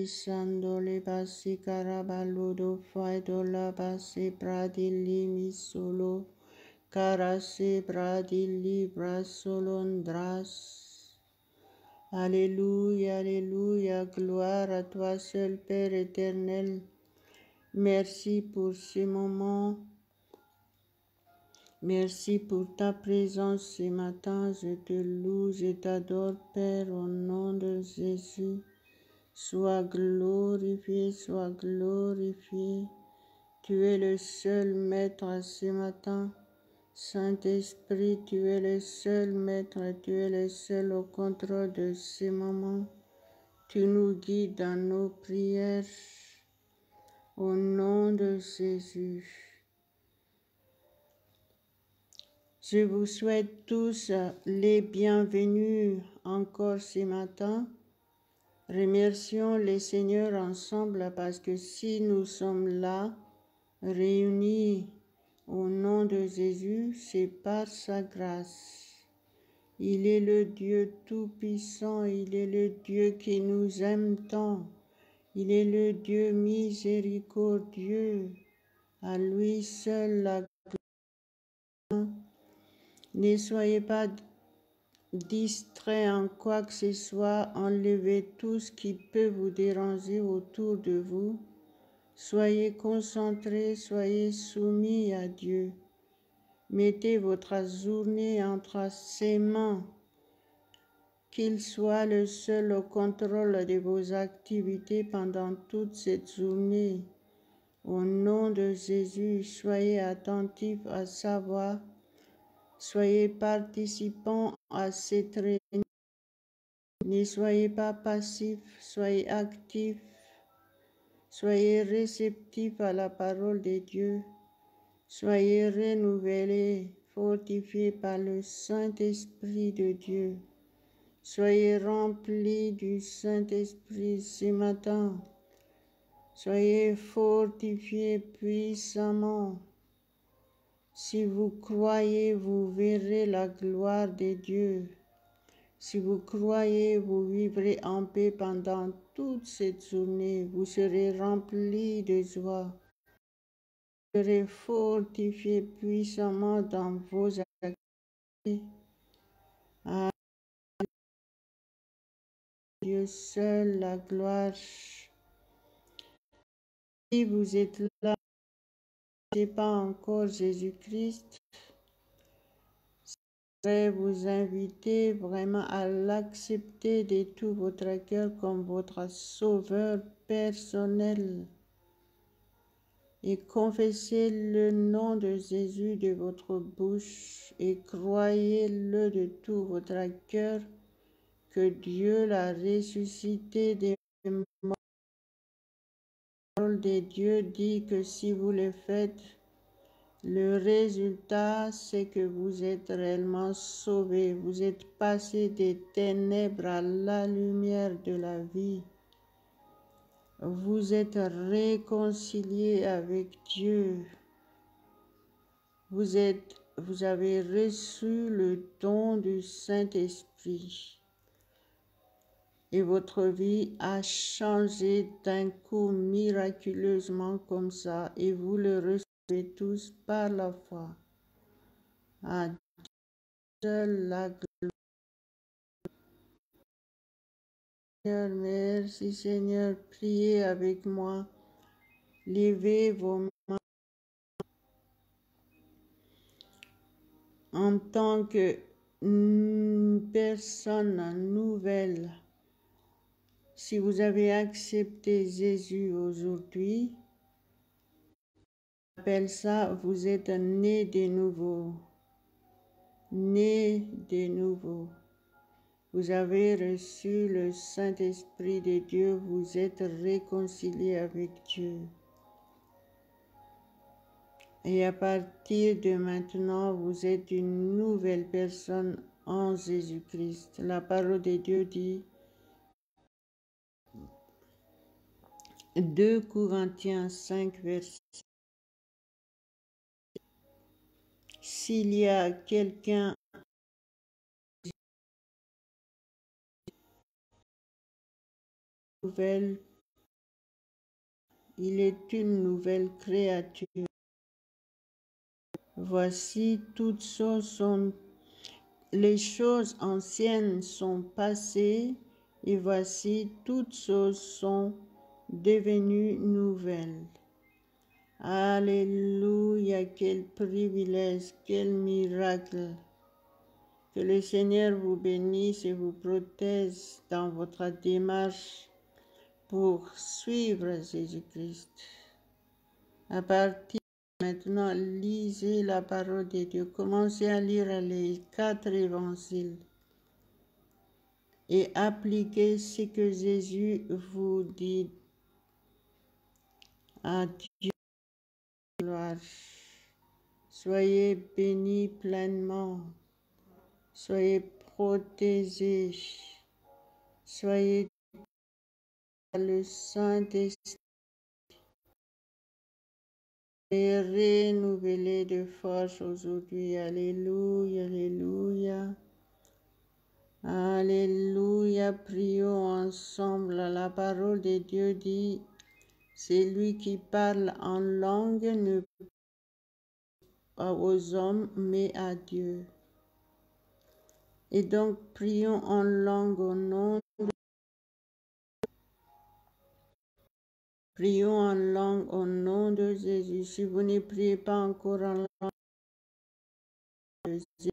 Sandole basi caraballo fai dola basi pradili mi solo carase pradili brasolondras. Alléluia, alléluia, gloire à toi seul Père éternel. Merci pour ce moment. Merci pour ta présence ce matin. Je te loue, je t'adore Père au nom de Jésus. Sois glorifié, sois glorifié. Tu es le seul maître ce matin. Saint-Esprit, tu es le seul maître, tu es le seul au contrôle de ces moments. Tu nous guides dans nos prières. Au nom de Jésus. Je vous souhaite tous les bienvenus encore ce matin. Remercions les Seigneurs ensemble parce que si nous sommes là, réunis au nom de Jésus, c'est par sa grâce. Il est le Dieu tout-puissant, il est le Dieu qui nous aime tant, il est le Dieu miséricordieux, à lui seul la gloire. Ne soyez pas distraits en quoi que ce soit, enlevez tout ce qui peut vous déranger autour de vous. Soyez concentrés, soyez soumis à Dieu. Mettez votre journée entre ses mains, qu'il soit le seul au contrôle de vos activités pendant toute cette journée. Au nom de Jésus, soyez attentifs à sa voix. Soyez participants à cette réunion. Ne soyez pas passifs, soyez actifs. Soyez réceptifs à la parole de Dieu. Soyez renouvelés, fortifiés par le Saint-Esprit de Dieu. Soyez remplis du Saint-Esprit ce matin. Soyez fortifiés puissamment. Si vous croyez, vous verrez la gloire de Dieu. Si vous croyez, vous vivrez en paix pendant toute cette journée. Vous serez remplis de joie. Vous serez fortifiés puissamment dans vos activités. À Dieu seul la gloire. Si vous êtes là, ce n'est pas encore Jésus-Christ, je voudrais vous inviter vraiment à l'accepter de tout votre cœur comme votre sauveur personnel et confessez le nom de Jésus de votre bouche et croyez-le de tout votre cœur que Dieu l'a ressuscité des morts. La parole de Dieu dit que si vous le faites, le résultat, c'est que vous êtes réellement sauvés. Vous êtes passés des ténèbres à la lumière de la vie. Vous êtes réconciliés avec Dieu. Vous avez reçu le don du Saint-Esprit. Et votre vie a changé d'un coup miraculeusement comme ça. Et vous le recevez tous par la foi. À Dieu seul la gloire. Seigneur, merci Seigneur, priez avec moi. Levez vos mains en tant que personne nouvelle. Si vous avez accepté Jésus aujourd'hui, on appelle ça, vous êtes né de nouveau. Né de nouveau. Vous avez reçu le Saint-Esprit de Dieu, vous êtes réconcilié avec Dieu. Et à partir de maintenant, vous êtes une nouvelle personne en Jésus-Christ. La parole de Dieu dit, 2 Corinthiens 5, verset. S'il y a quelqu'un nouvelle il est une nouvelle créature. Voici les choses anciennes sont passées, et voici toutes choses sont devenues nouvelles. Alléluia, quel privilège, quel miracle. Que le Seigneur vous bénisse et vous protège dans votre démarche pour suivre Jésus-Christ. À partir de maintenant, lisez la parole de Dieu. Commencez à lire les 4 évangiles et appliquez ce que Jésus vous dit. À Dieu gloire. Soyez bénis pleinement. Soyez protégés. Soyez dans le Saint-Esprit. Et renouvelé de force aujourd'hui. Alléluia, alléluia. Alléluia, prions ensemble. La parole de Dieu dit, c'est lui qui parle en langue, ne pas aux hommes, mais à Dieu. Et donc, prions en langue au nom de... Prions en langue au nom de Jésus. Si vous ne priez pas encore en langue de Jésus,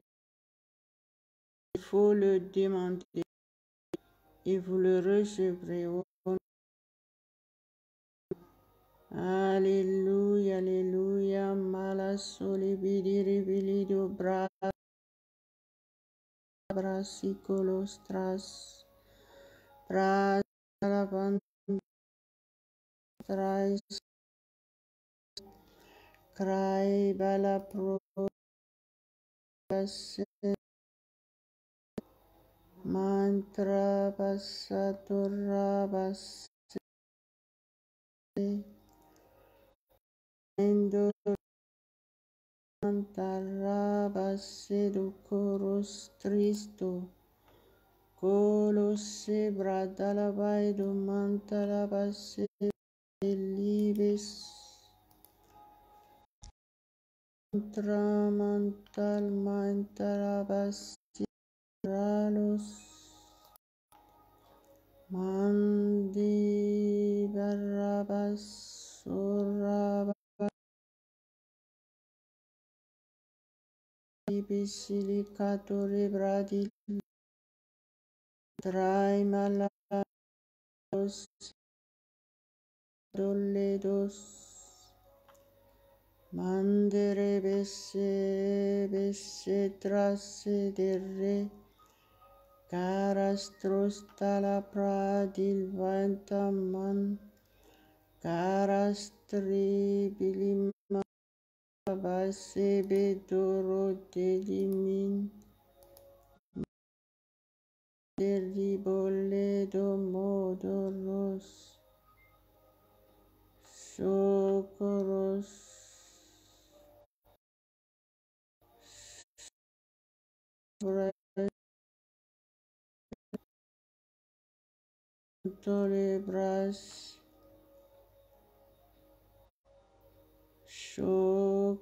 il faut le demander et vous le recevrez. Alléluia, alléluia, malasoli bidiri bilido brassicolostras, brasalavanstrais, crai bala probas, mantra passatorabas, endo mantarabas educoros tristo, colosse bradalabaido mantarabas libes, tramantal mantarabas ralos, mandi barrabas surabas bisilicatore bradil traimalados doledos mandere besse trasse derre carastros tala pradil vantaman carastri bilima basebe doro delimin deriboledo modoros socorros torebras shoc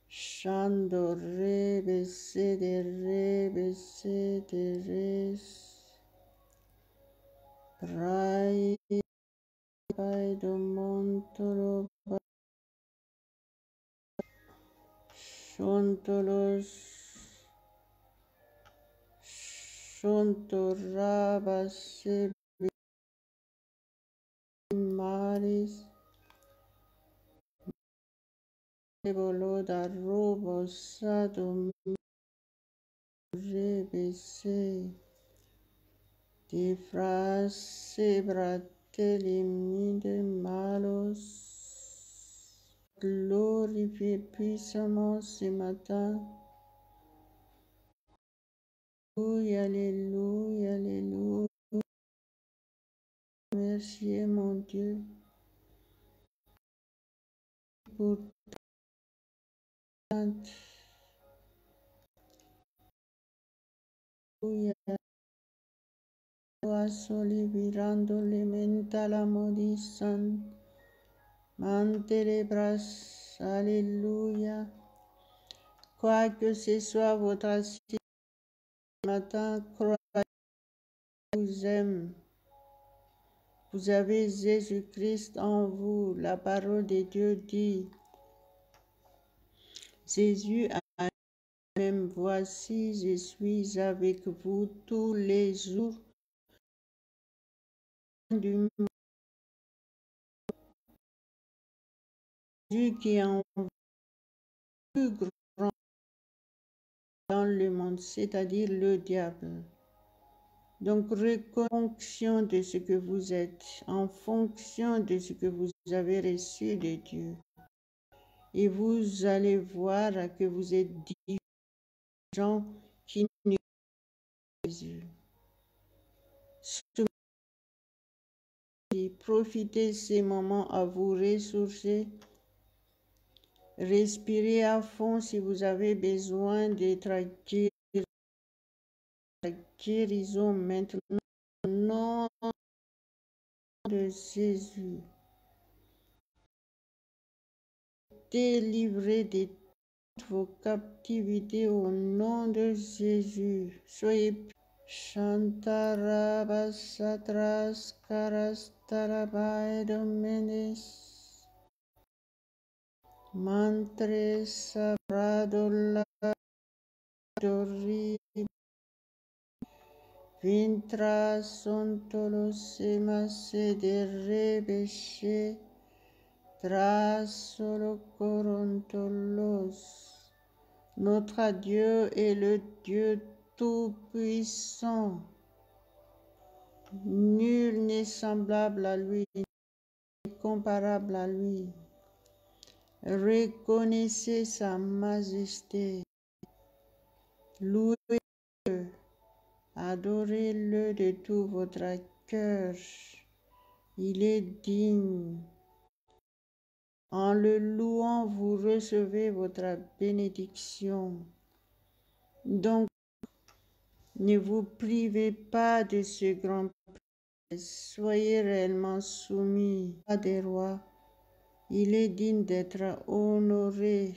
shando rebese de res prai do montoro shontolos shontorabas maris Voloda robo sadom rebese di frase bratelli mide malos. Glorifie puissamment ce matin. Alléluia, alléluia, alléluia. Merci mon Dieu pour tant. Alléluia. Soli virando le menta la modisan Mantelebras, alléluia. Quoi que ce soit votre assiette ce matin, croyez qu'il vous aime. Vous avez Jésus-Christ en vous. La parole de Dieu dit, Jésus a même, voici, je suis avec vous tous les jours du monde. Dieu qui est en plus grand dans le monde, c'est-à-dire le diable. Donc, en fonction de ce que vous êtes, en fonction de ce que vous avez reçu de Dieu, et vous allez voir que vous êtes des gens qui ne Jésus. Profitez ces moments à vous ressourcer. Respirez à fond si vous avez besoin d'être guérison maintenant. Au nom de Jésus. Délivrez de toutes vos captivités au nom de Jésus. Soyez Shantarabasatras Karastarabai Domenes Mantre Sabradola Dori Vintra Sontolos Emase de Rebeshe Trasolo Corontolos. Notre Dieu est le Dieu tout-puissant. Nul n'est semblable à lui, comparable à lui. Reconnaissez sa majesté. Louez-le. Adorez-le de tout votre cœur. Il est digne. En le louant, vous recevez votre bénédiction. Donc, ne vous privez pas de ce grand privilège. Soyez réellement soumis à des rois. Il est digne d'être honoré.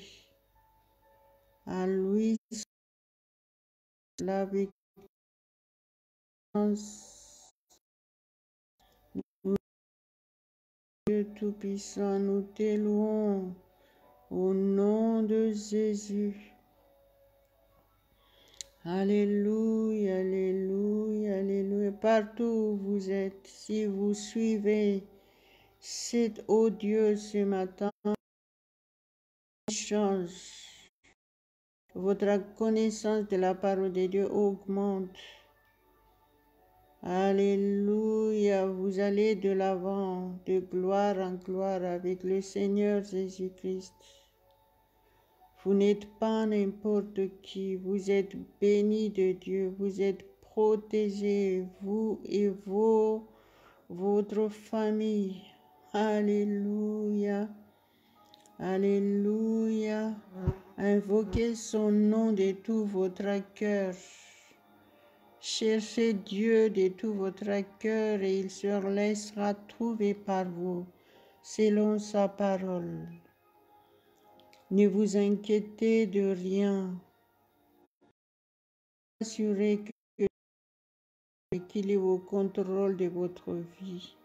À lui la victoire. Dieu Tout-Puissant, nous te louons au nom de Jésus. Alléluia, alléluia, alléluia. Partout où vous êtes, si vous suivez cet audio ce matin, change. Votre connaissance de la parole de Dieu augmente. Alléluia, vous allez de l'avant, de gloire en gloire avec le Seigneur Jésus-Christ. Vous n'êtes pas n'importe qui, vous êtes bénis de Dieu, vous êtes protégés, vous et votre famille. Alléluia, alléluia. Invoquez son nom de tout votre cœur. Cherchez Dieu de tout votre cœur et il se laissera trouver par vous, selon sa parole. Ne vous inquiétez de rien. Assurez qu'il est au contrôle de votre vie.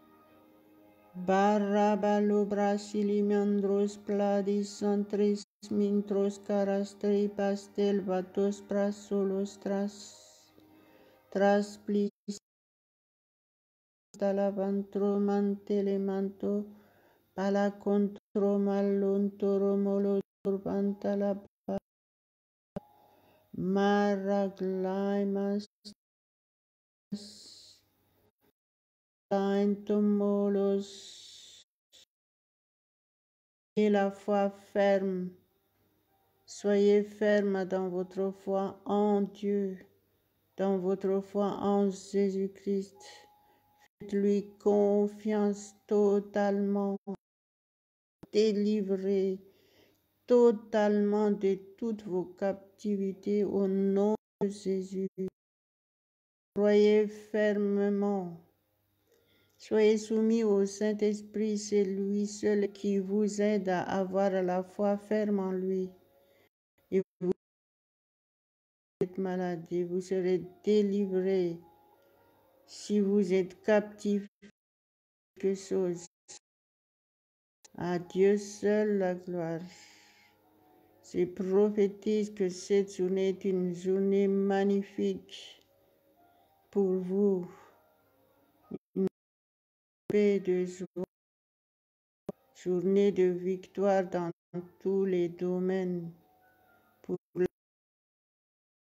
Barabalo brasilimiandros pladis centris mintros carastri pastel vatos prasolos tras plis talavantro mantelemanto pala contro mallontoro molo turbantala Maraglaimas Molos et la foi ferme. Soyez ferme dans votre foi en Dieu, dans votre foi en Jésus-Christ. Faites-lui confiance totalement, délivré totalement de toutes vos captivités au nom de Jésus. Croyez fermement Soyez soumis au Saint-Esprit, c'est lui seul qui vous aide à avoir la foi ferme en lui. Et vous êtes malade, et vous serez délivré. Si vous êtes captif, quelque chose. À Dieu seul la gloire. Je prophétise que cette journée est une journée magnifique pour vous. Une paix de joie, journée de victoire dans tous les domaines. Pour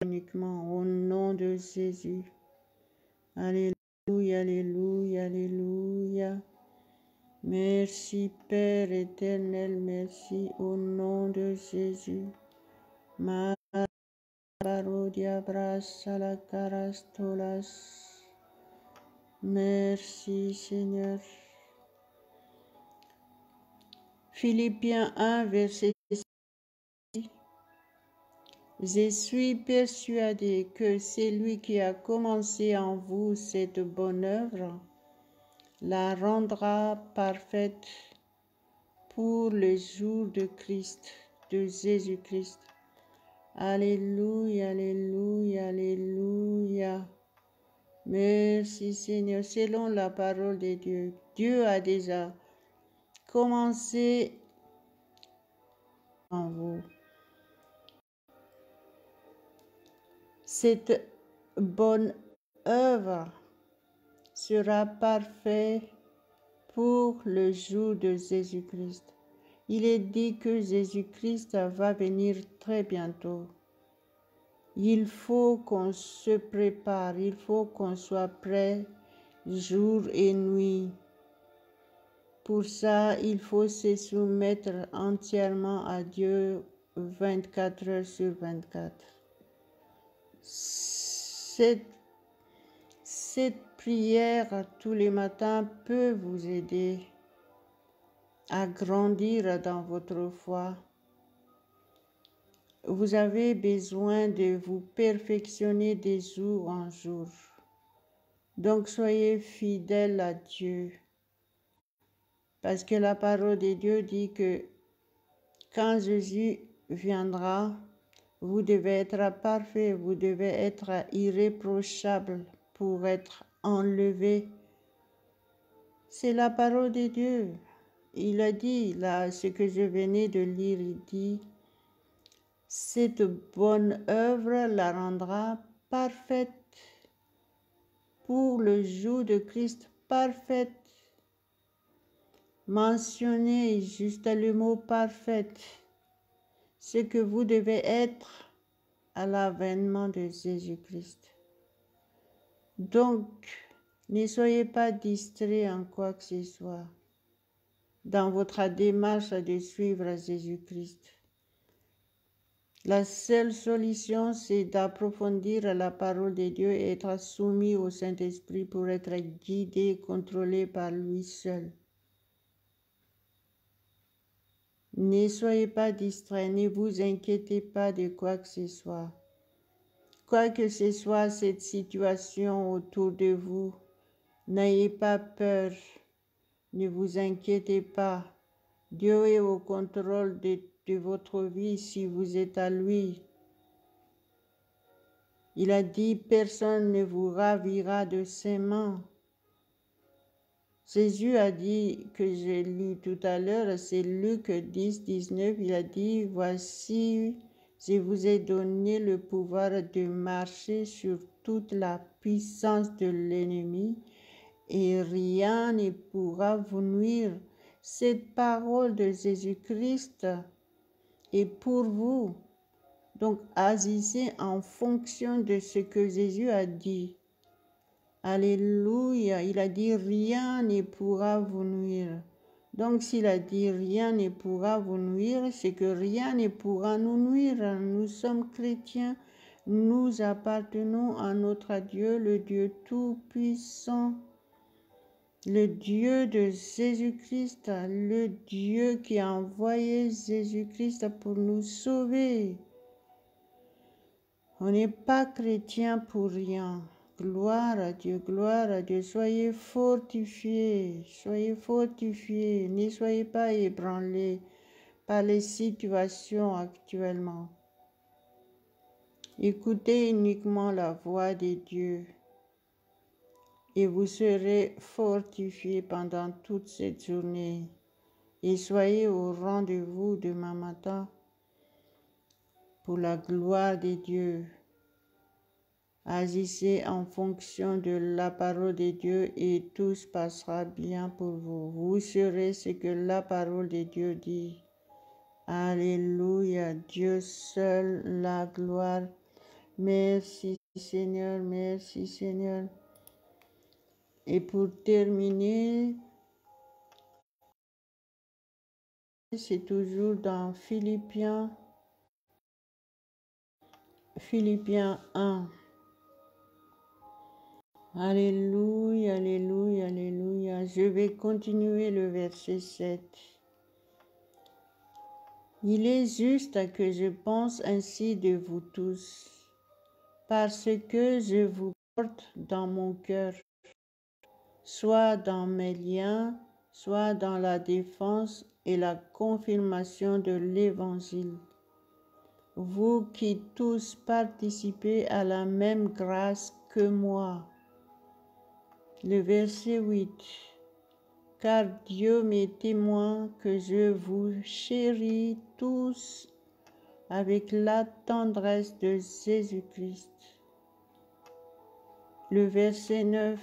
uniquement au nom de Jésus. Alléluia, alléluia, alléluia. Merci Père éternel, merci au nom de Jésus. Ma parodia brassa la carastolas. Merci Seigneur. Philippiens 1, verset 6. Je suis persuadé que c'est lui qui a commencé en vous cette bonne œuvre, la rendra parfaite pour le jour de Christ, de Jésus-Christ. Alléluia, alléluia, alléluia. Merci Seigneur, selon la parole de Dieu. Dieu a déjà commencé en vous. Cette bonne œuvre sera parfaite pour le jour de Jésus-Christ. Il est dit que Jésus-Christ va venir très bientôt. Il faut qu'on se prépare, il faut qu'on soit prêt jour et nuit. Pour ça, il faut se soumettre entièrement à Dieu 24 heures sur 24. Cette prière tous les matins peut vous aider à grandir dans votre foi. Vous avez besoin de vous perfectionner de jour en jour. Donc soyez fidèles à Dieu. Parce que la parole de Dieu dit que quand Jésus viendra, vous devez être parfait, vous devez être irréprochable pour être enlevé. C'est la parole de Dieu. Il a dit, là, ce que je venais de lire, il dit, cette bonne œuvre la rendra parfaite pour le jour de Christ, parfaite. Mentionnez juste le mot parfaite, ce que vous devez être à l'avènement de Jésus-Christ. Donc, ne soyez pas distraits en quoi que ce soit dans votre démarche de suivre Jésus-Christ. La seule solution, c'est d'approfondir la parole de Dieu et être soumis au Saint-Esprit pour être guidé, contrôlé par lui seul. Ne soyez pas distraits, ne vous inquiétez pas de quoi que ce soit. Quoi que ce soit cette situation autour de vous, n'ayez pas peur, ne vous inquiétez pas. Dieu est au contrôle de votre vie si vous êtes à lui. Il a dit, personne ne vous ravira de ses mains. Jésus a dit, que j'ai lu tout à l'heure, c'est Luc 10, 19, il a dit, voici, je vous ai donné le pouvoir de marcher sur toute la puissance de l'ennemi et rien ne pourra vous nuire. Cette parole de Jésus-Christ est pour vous. Donc, agissez en fonction de ce que Jésus a dit. Alléluia, il a dit rien ne pourra vous nuire. Donc, s'il a dit rien ne pourra vous nuire, c'est que rien ne pourra nous nuire. Nous sommes chrétiens, nous appartenons à notre Dieu, le Dieu Tout-Puissant. Le Dieu de Jésus-Christ, le Dieu qui a envoyé Jésus-Christ pour nous sauver. On n'est pas chrétien pour rien. gloire à Dieu, gloire à Dieu. Soyez fortifiés, ne soyez pas ébranlés par les situations actuellement. Écoutez uniquement la voix de Dieu et vous serez fortifiés pendant toute cette journée. Et soyez au rendez-vous demain matin pour la gloire de Dieu. Agissez en fonction de la parole de Dieu et tout se passera bien pour vous. Vous serez ce que la parole de Dieu dit. Alléluia, Dieu seul la gloire. Merci Seigneur, merci Seigneur. Et pour terminer, c'est toujours dans Philippiens 1. Alléluia, alléluia, alléluia. Je vais continuer le verset 7. Il est juste que je pense ainsi de vous tous, parce que je vous porte dans mon cœur, soit dans mes liens, soit dans la défense et la confirmation de l'Évangile. Vous qui tous participez à la même grâce que moi. Le verset 8. Car Dieu m'est témoin que je vous chéris tous avec la tendresse de Jésus-Christ. Le verset 9.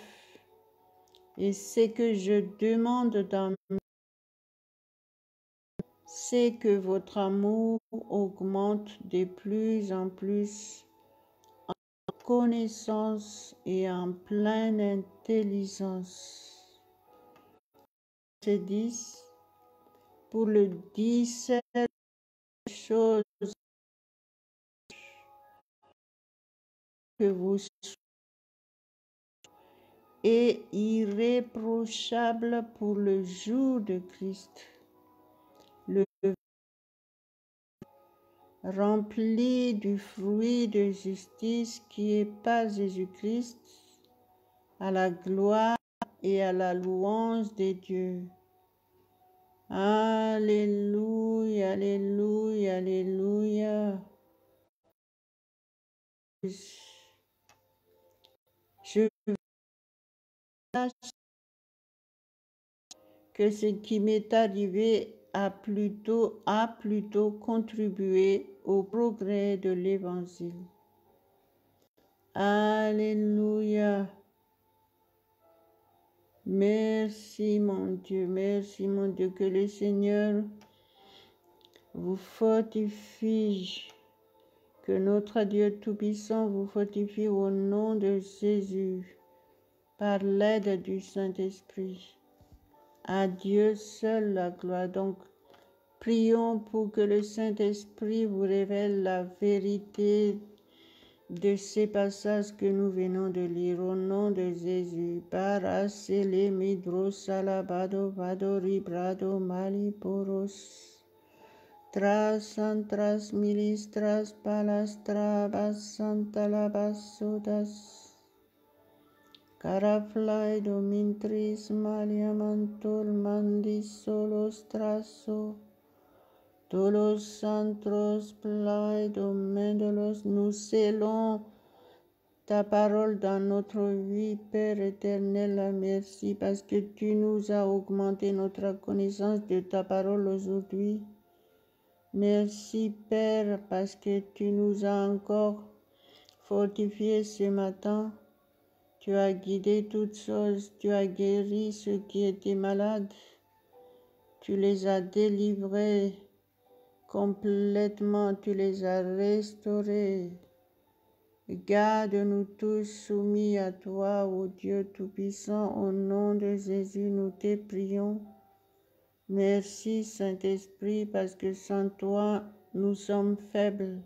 Et ce que je demande c'est que votre amour augmente de plus en plus en connaissance et en pleine intelligence. Verset 10. Pour le discernement des choses que vous soyez et irréprochable pour le jour de Christ, le rempli du fruit de justice qui est par Jésus-Christ, à la gloire et à la louange de Dieu. Alléluia, alléluia, alléluia. Je sache que ce qui m'est arrivé a plutôt contribué au progrès de l'Évangile. Alléluia. Merci mon Dieu, que le Seigneur vous fortifie, que notre Dieu Tout-Puissant vous fortifie au nom de Jésus, par l'aide du Saint-Esprit. À Dieu seul la gloire. Donc, prions pour que le Saint-Esprit vous révèle la vérité de ces passages que nous venons de lire au nom de Jésus. Paracele midro salabado vadori brado maliporos. Tras milis tras palastra basanta labasodas. Caraflai domintris maliamantol mandis solos traso. Todos santos plai domendolos, nous scellons ta parole dans notre vie, Père éternel, merci parce que tu nous as augmenté notre connaissance de ta parole aujourd'hui. Merci Père parce que tu nous as encore fortifiés ce matin. Tu as guidé toutes choses, tu as guéri ceux qui étaient malades, tu les as délivrés complètement, tu les as restaurés. Garde-nous tous soumis à toi, ô Dieu Tout-Puissant, au nom de Jésus, nous te prions. Merci Saint-Esprit, parce que sans toi, nous sommes faibles.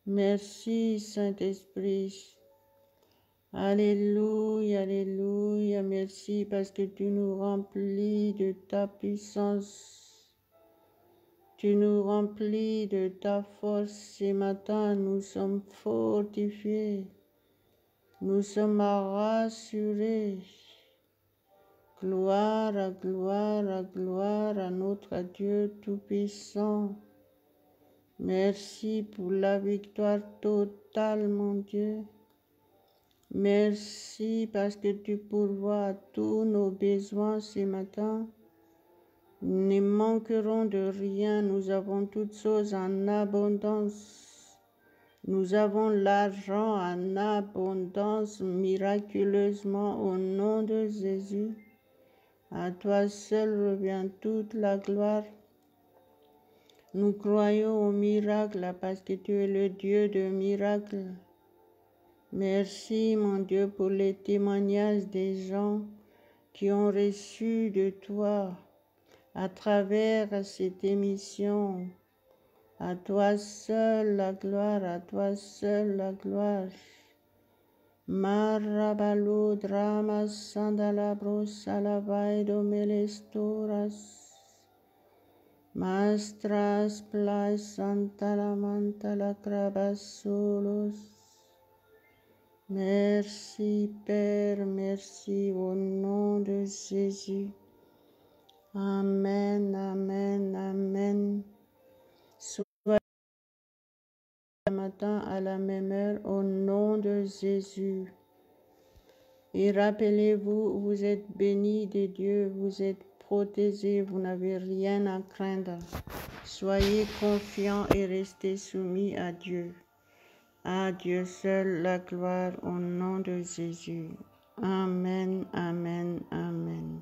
Merci Saint-Esprit. Alléluia, alléluia, merci parce que tu nous remplis de ta puissance. Tu nous remplis de ta force. Ce matin, nous sommes fortifiés. Nous sommes rassurés. Gloire, gloire, gloire à notre Dieu Tout-Puissant. Merci pour la victoire totale, mon Dieu. Merci parce que tu pourvois à tous nos besoins ce matin. Nous ne manquerons de rien. Nous avons toutes choses en abondance. Nous avons l'argent en abondance, miraculeusement, au nom de Jésus. À toi seul revient toute la gloire. Nous croyons au miracle parce que tu es le Dieu de miracles. Merci, mon Dieu, pour les témoignages des gens qui ont reçu de toi à travers cette émission. À toi seul la gloire, à toi seul la gloire. Marabalo drama sandalabro salavaido melestoras. Mastras plai santalamanta la crabassolos. Merci Père, merci au nom de Jésus. Amen, amen, amen. Soyez ce matin à la même heure au nom de Jésus. Et rappelez-vous, vous êtes bénis de Dieu, vous êtes protégés, vous n'avez rien à craindre. Soyez confiants et restez soumis à Dieu. À Dieu seul la gloire au nom de Jésus. Amen, amen, amen.